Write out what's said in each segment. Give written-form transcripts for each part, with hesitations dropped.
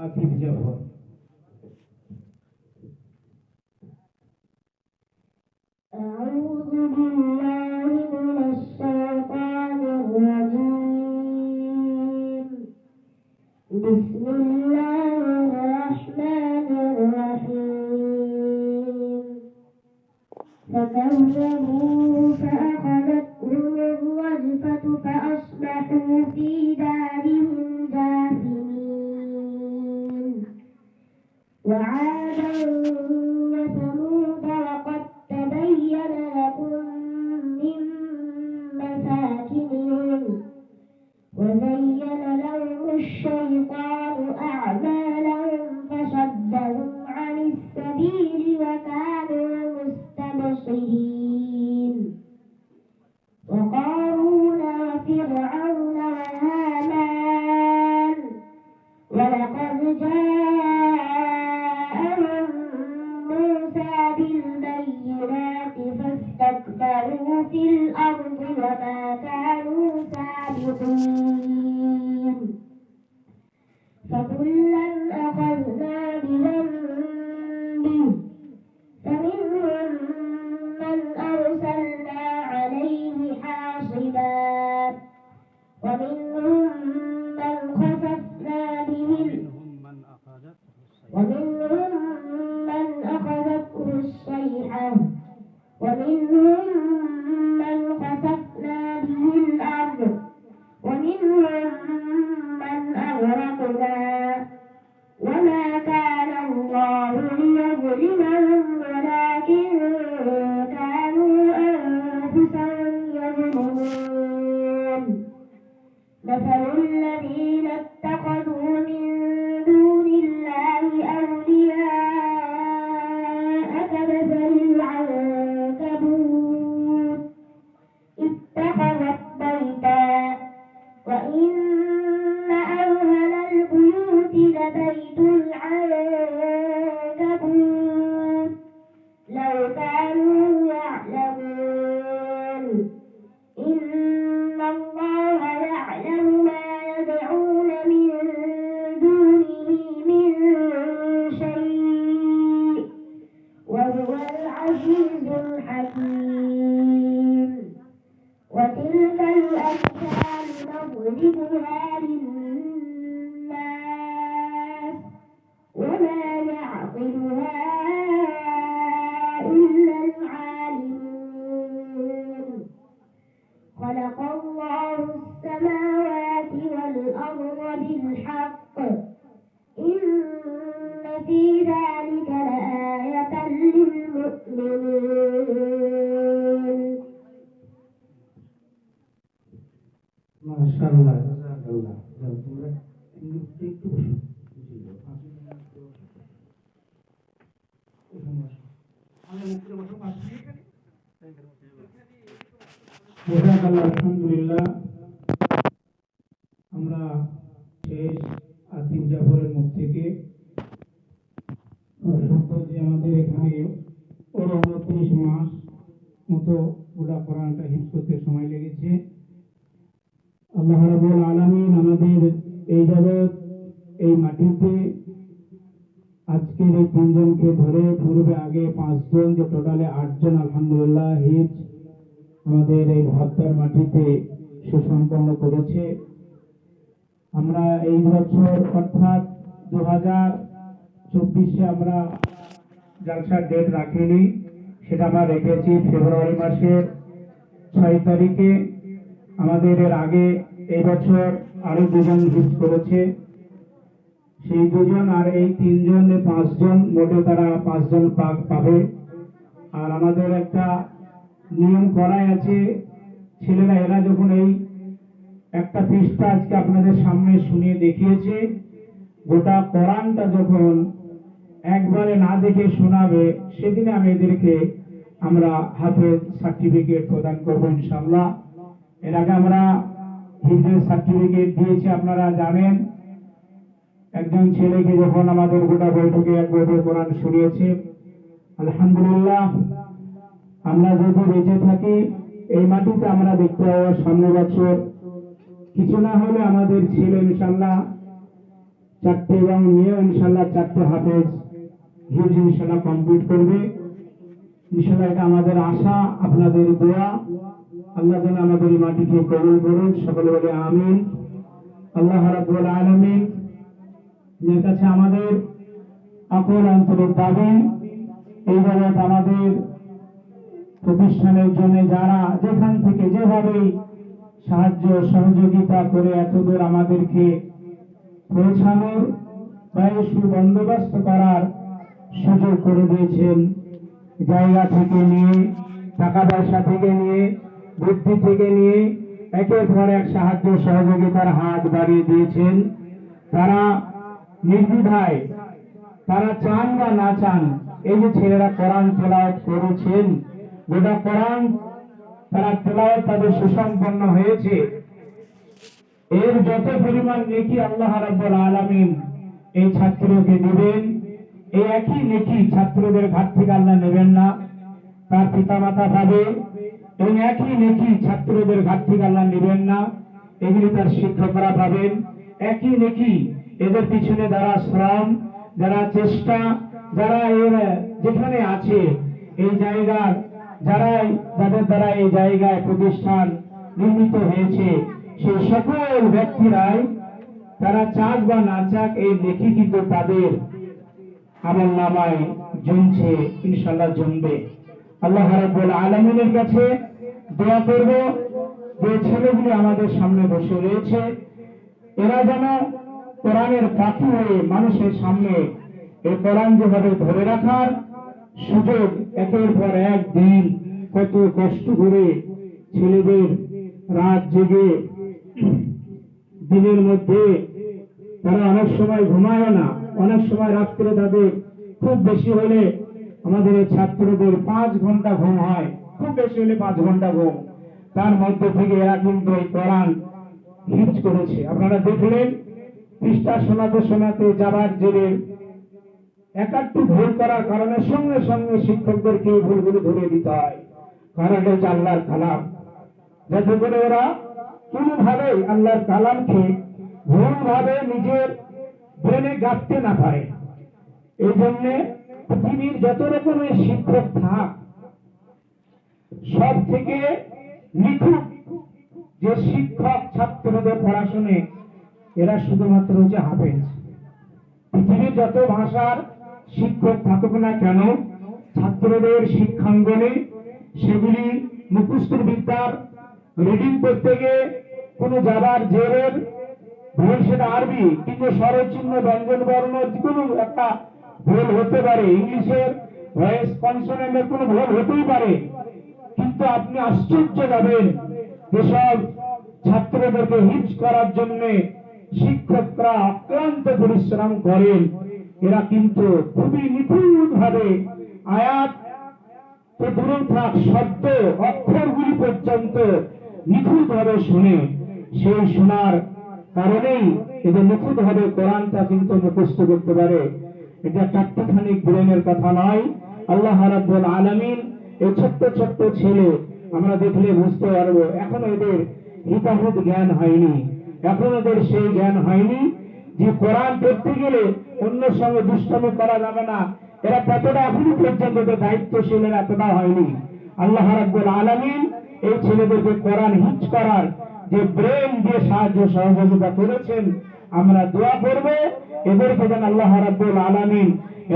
আতিফ জাফর। أعوذ بالله من الشيطان الرجيم. بسم الله الرحمن الرحيم. فكذبوا فأخذتهم الرجفة فأصبحوا في دارهم جاثمين. وعادا وثمود وقد تبين لكم من مساكنهم وزين لهم الشيطان أعمالهم فصدهم عن السبيل وكانوا مستبصرين. وقارون وفرعون وهامان ولقد جاءهم موسى بالبينات فاستكبروا في الأرض وما كانوا سابقين. فكلا أخذنا بذنبه فمنهم من أرسلنا عليه حاصبا ومنهم من خسفنا به ومنهم من أخذته الصيحة ومنهم من خسفنا به الأرض ومنهم من أغرقنا وما كان الله ليظلمهم ولكن كانوا أنفسهم يظلمون. مثل الذين اتخذوا من دون الله أولياء كمثل العنكبوت اتخذت بيتا وإن أوهن البيوت لبيت العنكبوت لو كانوا يعلمون. إن الله يعلم ما يدعون من دونه من شيء وهو العزيز الحكيم. وتلك الأمثال نضربها للناس وما يعقلها إلا العالمون. خلق الله السماوات والأرض بالحق إن في ذلك لآية للمؤمنين. মাশাআল্লাহ, জাযাকাল্লাহ। তোমরা একটু বসো। জাযাকাল্লাহ, আলহামদুলিল্লাহ। আমরা শেষ আতিফ জাফরের মুখ থেকে যে আমাদের এখানে 29 মাস মতো পুরা কোরআনটা হিফজ করতে সময় লেগেছে। আল্লাহ রাব্বুল আলামিন আমাদের এই জগৎ এই মাটিতে আজকের এই 3 জনকে ধরে পূর্বে আগে 5 জন, যে টোটালে 8 জন আলহামদুলিল্লাহ হিফজ আমাদের এই ভাবতার মাটিতে সুসম্পন্ন করেছে। আমরা এই বছর অর্থাৎ 2024-এ আমরা জালসার ডেট রাখিনি, সেটা আমরা রেখেছি ফেব্রুয়ারি মাসের 6 তারিখে। আমাদের এর আগে এই বছর আরো 2 জন হিফজ করেছে, সেই 2 জন আর এই 3 জন 5 জন, মোটে তারা 5 জন পাবে। আর আমাদের একটা নিয়ম করাই আছে, ছেলেরা এরা যখন এই একটা পৃষ্ঠা আজকে আপনাদের সামনে শুনিয়ে দেখিয়েছে, গোটা কোরআনটা যখন একবারে না দেখে শোনাবে সেদিনে আমি এদেরকে আমরা হাফেজ সার্টিফিকেট প্রদান করব ইনশাআল্লাহ। এর আগে আমরা হিফজের সার্টিফিকেট দিয়েছি, আপনারা জানেন। একজন ছেলেকে যখন আমাদের গোটা বৈঠকে এক বছর কোরআন শুনিয়েছে, আলহামদুলিল্লাহ। আমরা যদি বেঁচে থাকি এই মাটিতে আমরা দেখতে পাবো সামনের বছর কিছু না হলে আমাদের ছেলে ইনশাআল্লাহ 4টে এবং নিয়ে ইনশাআল্লাহ 4টে হাফেজ হিফজ ইনশাআল্লাহ কমপ্লিট করবে। ইনশাআল্লাহ এটা আমাদের আশা, আপনাদের দোয়া। আল্লাহ যেন আমাদের এই মাটিকে কবুল করুন, সকলে বলে আমিন। আল্লাহ রাব্বুল আলামিন যার কাছে আমাদের আকল অন্তরের দাবি, এই জায়গায় আমাদের প্রতিষ্ঠানের জন্য যারা যেখান থেকে যেভাবে সাহায্য সহযোগিতা করে এতদূর আমাদেরকে পৌঁছানোর বা সুবন্দোবস্ত করার সুযোগ করে দিয়েছেন, জায়গা থেকে নিয়ে, টাকা পয়সা থেকে নিয়ে, বুদ্ধি থেকে নিয়ে একের পর এক সাহায্য সহযোগিতার হাত বাড়িয়ে দিয়েছেন। তারা নির্দ্বিধায়, তারা চান বা না চান, এই যে ছেলেরা কোরআন তেলাওয়াত করেছেন, গোটা কোরআন তারা তেলাওয়াত তাদের সুসম্পন্ন হয়েছে, এর যত পরিমাণ নেকি আল্লাহ রাব্বুল আলামিন এই ছাত্রকে দিবেন, এই একই নেকি ছাত্রদের ঘাট থেকে আল্লাহ নেবেন না, তার পিতামাতা পাবে। এবং একই নেকি ছাত্রদের ঘাট থেকে আল্লাহ নেবেন না, এগুলি তার শিক্ষকরা পাবেন। একই নেকি এদের পিছনে যারা শ্রম, যারা চেষ্টা, যারা এর যেখানে আছে এই জায়গার, যাদের দ্বারা এই জায়গায় প্রতিষ্ঠান নির্মিত হয়েছে, সেই সকল ব্যক্তিরাই তারা চাক বা না চাক এই নেকি কিন্তু তাদের আমল নামায় জমছে, ইনশাআল্লাহ জমবে। আল্লাহ রাব্বুল আলামিনের কাছে দোয়া করব যে ছেলেগুলি আমাদের সামনে বসে রয়েছে, এরা যেন কোরআনের পাখি হয়ে মানুষের সামনে এই কোরআন যেভাবে ধরে রাখার সুযোগ, একের পর এক দিন কত কষ্ট করে ছেলেদের রাত জেগে দিনের মধ্যে তারা অনেক সময় ঘুমায় না, অনেক সময় রাত্রে তাদের খুব বেশি হলে আমাদের এই ছাত্রদের 5 ঘন্টা ঘুম হয়, খুব বেশি হলে 5 ঘন্টা ঘুম। তার মধ্যে থেকে এরা কিন্তু এই কোরআন হিফজ করেছে। আপনারা দেখলেন পৃষ্ঠা শোনাতে শোনাতে যাবার জেরে একাট্টু ভুল করার কারণে সঙ্গে সঙ্গে শিক্ষকদেরকে এই ভুলগুলো ধরে দিতে হয়, কারণ এটা হচ্ছে আল্লাহর কালাম। যাতে করে ওরা কোনোভাবেই আল্লাহর কালামকে ভুলভাবে নিজের ব্রেনে গাঁথতে না পারে। এই জন্যে পৃথিবীর যত রকমের শিক্ষক থাক, সব থেকে নিখুঁত যে শিক্ষক ছাত্রদের পড়াশোনে, এরা শুধুমাত্র হচ্ছে হাফেজ। পৃথিবীর যত ভাষার শিক্ষক থাকুক না কেন, ছাত্রদের শিক্ষাঙ্গনে সেগুলি মুখস্থ বিদ্যার রিডিং করতে গিয়ে কোনো যাবার জেরের ভুল, সেটা আরবি কিন্তু স্বরচিহ্ন ব্যঞ্জন বর্ণ কোনো একটা ভুল হতে পারে, ইংলিশের ভয়েস কনসোনেন্টের কোনো ভুল হতেই পারে। কিন্তু আপনি আশ্চর্য যাবেন যেসব ছাত্রদেরকে হিফজ করার জন্য শিক্ষকরা অক্লান্ত পরিশ্রম করেন, এরা কিন্তু খুবই নিখুঁত ভাবে আয়াত তো দূরে থাক, শব্দ অক্ষরগুলি পর্যন্ত নিখুঁত ভাবে শুনে, সেই শোনার কারণেই এদের নিখুঁত ভাবে কোরআনটা কিন্তু মুখস্থ করতে পারে। এটা চারটিখানিক ব্রেনের কথা নয়। আল্লাহ রাব্বুল আলামিন এই ছোট্ট ছোট্ট ছেলে আমরা দেখলে বুঝতে পারবো, এখনো এদের হিতাহিত জ্ঞান হয়নি, এখন এদের সেই জ্ঞান হয়নি যে কোরআন পড়তে গেলে অন্যের সঙ্গে দুষ্টামি করা যাবে না। এরা ততটা এখনো পর্যন্ত দায়িত্বশীলের এতটা হয়নি। আল্লাহ রাব্বুল আলামিন এই ছেলেদেরকে কোরআন হিফজ করার যে ব্রেন দিয়ে সাহায্য সহযোগিতা করেছেন, আমরা দোয়া করব এদেরকে যেন আল্লাহ রাব্বুল আলামিন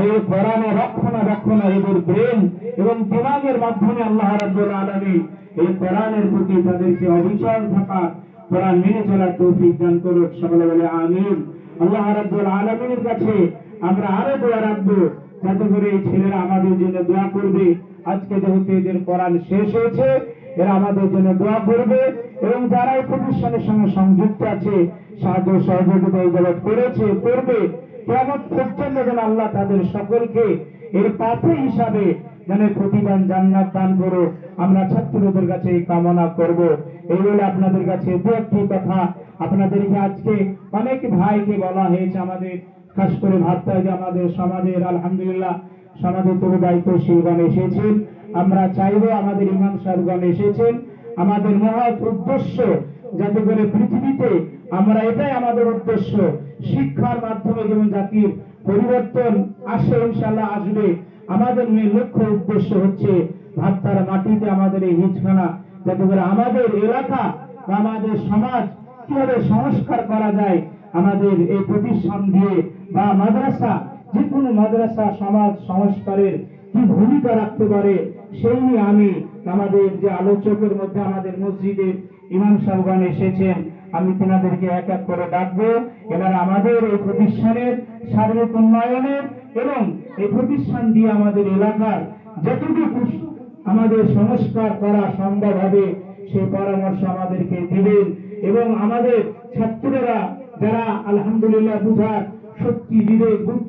এই কোরআনের রক্ষণাবেক্ষণে এদের ব্রেন এবং দিমাগের মাধ্যমে আল্লাহ রাব্বুল আলামিন এই কোরআনের প্রতি তাদেরকে অবিচল থাকা, কোরআন মেনে চলার তৌফিক দান করুন। সকলে বলে আমিন। আল্লাহ রাব্বুল আলামিনের কাছে আমরা আরো দোয়া রাখবো যাতে করে এই ছেলেরা আমাদের জন্য দোয়া করবে। আজকে যেহেতু এদের কোরআন শেষ হয়েছে, এরা আমাদের জন্য দোয়া করবে এবং যারা এই প্রতিষ্ঠানের সঙ্গে সংযুক্ত আছে, সাহায্য সহযোগিতা এই জগৎ করেছে, করবে, কিয়ামত পর্যন্ত যেন আল্লাহ তাদের সকলকে এর পাথে হিসাবে যেন প্রতিদান জান্নাত দান করো, আমরা ছাত্রদের কাছে এই কামনা করব। এই বলে আপনাদের কাছে দু একটি কথা আপনাদেরকে আজকে অনেক ভাইকে বলা হয়েছে, আমাদের খাস করে ভাবতে হয় যে আমাদের সমাজের আলহামদুলিল্লাহ সমাজের তরু দায়িত্বশীলগণ এসেছেন, আমরা চাইব আমাদের ইমাম সাহেবগণ এসেছেন, আমাদের মহৎ উদ্দেশ্য যাতে করে পৃথিবীতে আমরা এটাই আমাদের উদ্দেশ্য। শিক্ষার মাধ্যমে যেমন জাতির পরিবর্তন আসে, ইনশাআল্লাহ আসবে। আমাদের মেন লক্ষ্য উদ্দেশ্য হচ্ছে ভাবতার মাটিতে আমাদের এই হিজখানা, যাতে করে আমাদের এলাকা বা আমাদের সমাজ কিভাবে সংস্কার করা যায়, আমাদের এই প্রতিষ্ঠান দিয়ে বা মাদ্রাসা, যে কোনো মাদ্রাসা সমাজ সংস্কারের কি ভূমিকা রাখতে পারে, সেই নিয়ে আমি আমাদের যে আলোচকের মধ্যে আমাদের মসজিদের ইমাম সাহেবগণ এসেছেন, আমি তেনাদেরকে এক এক করে ডাকবো। এনারা আমাদের এই প্রতিষ্ঠানের সার্বিক উন্নয়নের এবং এই প্রতিষ্ঠান দিয়ে আমাদের এলাকার যতটুকু আমাদের সংস্কার করা সম্ভব হবে সেই পরামর্শ আমাদেরকে দিবেন। এবং আমাদের ছাত্ররা যারা আলহামদুলিল্লাহ বুঝার শক্তি, বিবেক, বুদ্ধি